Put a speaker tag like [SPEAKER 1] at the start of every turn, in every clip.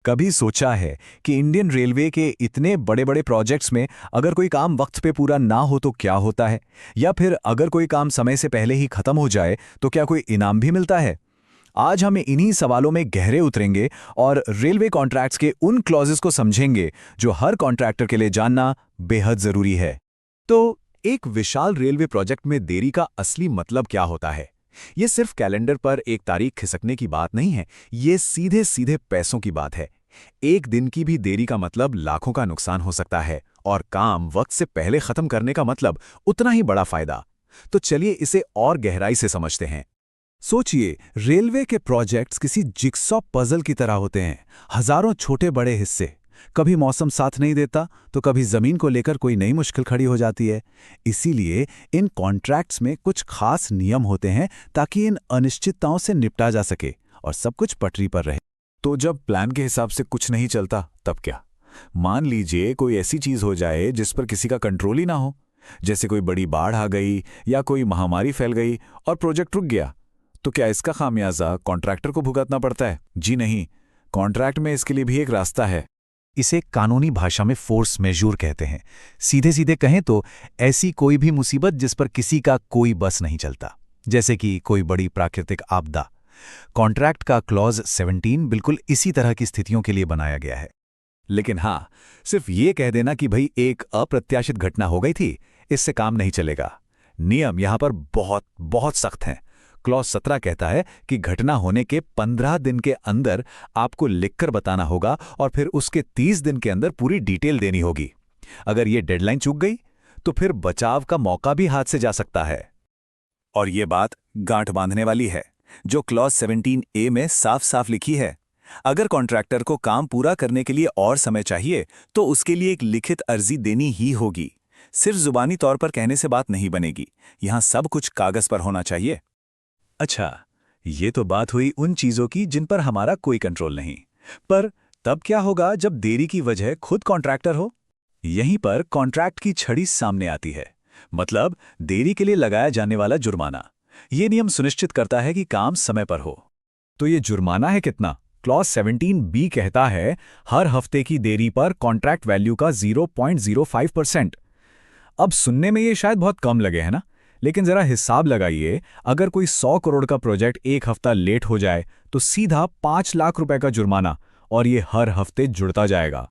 [SPEAKER 1] कभी सोचा है कि इंडियन रेलवे के इतने बड़े बड़े प्रोजेक्ट्स में अगर कोई काम वक्त पे पूरा ना हो तो क्या होता है? या फिर अगर कोई काम समय से पहले ही खत्म हो जाए तो क्या कोई इनाम भी मिलता है? आज हम इन्हीं सवालों में गहरे उतरेंगे और रेलवे कॉन्ट्रैक्ट्स के उन क्लॉजेस को समझेंगे जो हर कॉन्ट्रैक्टर के लिए जानना बेहद जरूरी है। तो एक विशाल रेलवे प्रोजेक्ट में देरी का असली मतलब क्या होता है? ये सिर्फ कैलेंडर पर एक तारीख खिसकने की बात नहीं है, ये सीधे सीधे पैसों की बात है। एक दिन की भी देरी का मतलब लाखों का नुकसान हो सकता है, और काम वक्त से पहले खत्म करने का मतलब उतना ही बड़ा फायदा। तो चलिए इसे और गहराई से समझते हैं। सोचिए, रेलवे के प्रोजेक्ट्स किसी जिक्सॉ पजल की तरह होते हैं। हजारों छोटे बड़े हिस्से। कभी मौसम साथ नहीं देता तो कभी जमीन को लेकर कोई नई मुश्किल खड़ी हो जाती है। इसीलिए इन कॉन्ट्रैक्ट्स में कुछ खास नियम होते हैं ताकि इन अनिश्चितताओं से निपटा जा सके और सब कुछ पटरी पर रहे। तो जब प्लान के हिसाब से कुछ नहीं चलता तब क्या? मान लीजिए कोई ऐसी चीज हो जाए जिस पर किसी का कंट्रोल ही ना हो, जैसे कोई बड़ी बाढ़ आ गई या कोई महामारी फैल गई और प्रोजेक्ट रुक गया। तो क्या इसका खामियाजा कॉन्ट्रैक्टर को भुगतना पड़ता है? जी नहीं, कॉन्ट्रैक्ट में इसके लिए भी एक रास्ता है। इसे कानूनी भाषा में फोर्स मेजूर कहते हैं। सीधे सीधे कहें तो ऐसी कोई भी मुसीबत जिस पर किसी का कोई बस नहीं चलता, जैसे कि कोई बड़ी प्राकृतिक आपदा। कॉन्ट्रैक्ट का क्लॉज 17 बिल्कुल इसी तरह की स्थितियों के लिए बनाया गया है। लेकिन हाँ, सिर्फ ये कह देना कि भाई एक अप्रत्याशित घटना हो गई थी, इससे काम नहीं चलेगा। नियम यहां पर बहुत बहुत सख्त हैं। क्लॉज 17 कहता है कि घटना होने के 15 दिन के अंदर आपको लिखकर बताना होगा और फिर उसके 30 दिन के अंदर पूरी डिटेल देनी होगी। अगर ये डेडलाइन चूक गई तो फिर बचाव का मौका भी हाथ से जा सकता है। और ये बात गांठ बांधने वाली है, जो क्लॉज 17A में साफ साफ लिखी है। अगर कॉन्ट्रैक्टर को काम पूरा करने के लिए और समय चाहिए तो उसके लिए एक लिखित अर्जी देनी ही होगी। सिर्फ जुबानी तौर पर कहने से बात नहीं बनेगी, यहां सब कुछ कागज पर होना चाहिए। अच्छा, ये तो बात हुई उन चीजों की जिन पर हमारा कोई कंट्रोल नहीं। पर तब क्या होगा जब देरी की वजह खुद कॉन्ट्रैक्टर हो? यहीं पर कॉन्ट्रैक्ट की छड़ी सामने आती है, मतलब देरी के लिए लगाया जाने वाला जुर्माना। ये नियम सुनिश्चित करता है कि काम समय पर हो। तो ये जुर्माना है कितना? क्लॉज 17B कहता है हर हफ्ते की देरी पर कॉन्ट्रैक्ट वैल्यू का 0.05%। अब सुनने में ये शायद बहुत कम लगे, है ना? लेकिन जरा हिसाब लगाइए, अगर कोई 100 करोड़ का प्रोजेक्ट एक हफ्ता लेट हो जाए तो सीधा 5 लाख रुपए का जुर्माना, और ये हर हफ्ते जुड़ता जाएगा।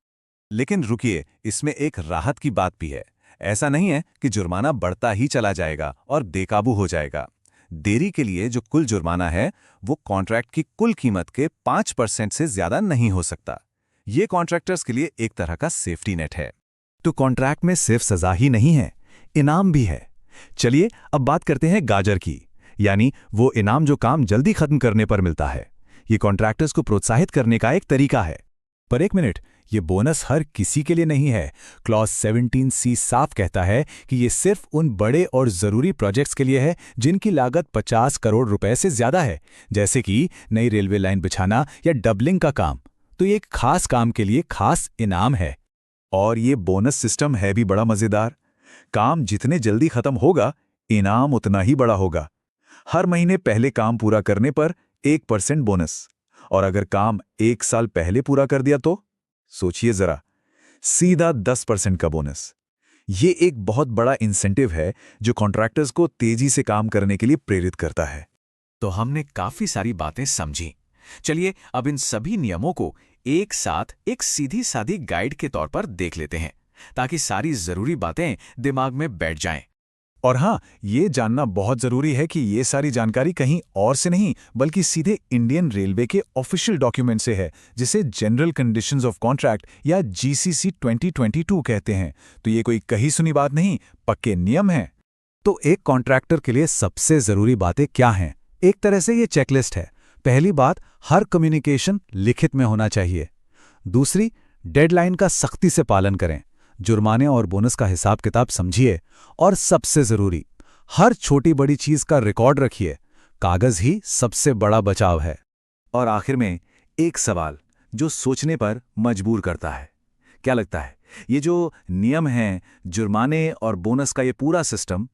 [SPEAKER 1] लेकिन रुकिए, इसमें एक राहत की बात भी है। ऐसा नहीं है कि जुर्माना बढ़ता ही चला जाएगा और बेकाबू हो जाएगा। देरी के लिए जो कुल जुर्माना है वो कॉन्ट्रैक्ट की कुल कीमत के 5% से ज्यादा नहीं हो सकता। ये कॉन्ट्रैक्टर्स के लिए एक तरह का सेफ्टी नेट है। तो कॉन्ट्रैक्ट में सिर्फ सजा ही नहीं है, इनाम भी है। चलिए अब बात करते हैं गाजर की, यानी वो इनाम जो काम जल्दी खत्म करने पर मिलता है। ये कॉन्ट्रैक्टर्स को प्रोत्साहित करने का एक तरीका है। पर एक मिनट, ये बोनस हर किसी के लिए नहीं है। क्लॉज 17C साफ कहता है कि ये सिर्फ उन बड़े और जरूरी प्रोजेक्ट्स के लिए है जिनकी लागत 50 करोड़ रुपए से ज्यादा है, जैसे कि नई रेलवे लाइन बिछाना या डबलिंग का काम। तो ये एक खास काम के लिए खास इनाम है। और ये बोनस सिस्टम है भी बड़ा मजेदार। काम जितने जल्दी खत्म होगा, इनाम उतना ही बड़ा होगा। हर महीने पहले काम पूरा करने पर 1% बोनस, और अगर काम 1 साल पहले पूरा कर दिया तो सोचिए जरा, सीधा 10% का बोनस। ये एक बहुत बड़ा इंसेंटिव है जो कॉन्ट्रैक्टर्स को तेजी से काम करने के लिए प्रेरित करता है। तो हमने काफी सारी बातें समझी। चलिए अब इन सभी नियमों को एक साथ एक सीधी सादी गाइड के तौर पर देख लेते हैं, ताकि सारी जरूरी बातें दिमाग में बैठ जाएं। और हाँ, ये जानना बहुत जरूरी है कि ये सारी जानकारी कहीं और से नहीं बल्कि सीधे इंडियन रेलवे के ऑफिशियल डॉक्यूमेंट से है, जिसे जनरल कंडीशंस ऑफ कॉन्ट्रैक्ट या GCC 2022 कहते हैं। तो ये कोई कही सुनी बात नहीं, पक्के नियम हैं। तो एक कॉन्ट्रैक्टर के लिए सबसे जरूरी बातें क्या हैं? एक तरह से ये चेकलिस्ट है। पहली बात, हर कम्युनिकेशन लिखित में होना चाहिए। दूसरी, डेडलाइन का सख्ती से पालन करें। जुर्माने और बोनस का हिसाब किताब समझिए। और सबसे जरूरी, हर छोटी बड़ी चीज का रिकॉर्ड रखिए। कागज ही सबसे बड़ा बचाव है। और आखिर में एक सवाल जो सोचने पर मजबूर करता है। क्या लगता है, ये जो नियम हैं, जुर्माने और बोनस का ये पूरा सिस्टम,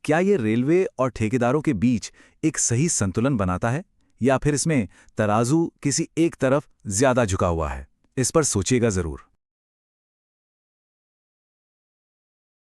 [SPEAKER 1] क्या ये रेलवे और ठेकेदारों के बीच एक सही संतुलन बनाता है, या फिर इसमें तराजू किसी एक तरफ ज्यादा झुका हुआ है? इस पर सोचिएगा ज़रूर।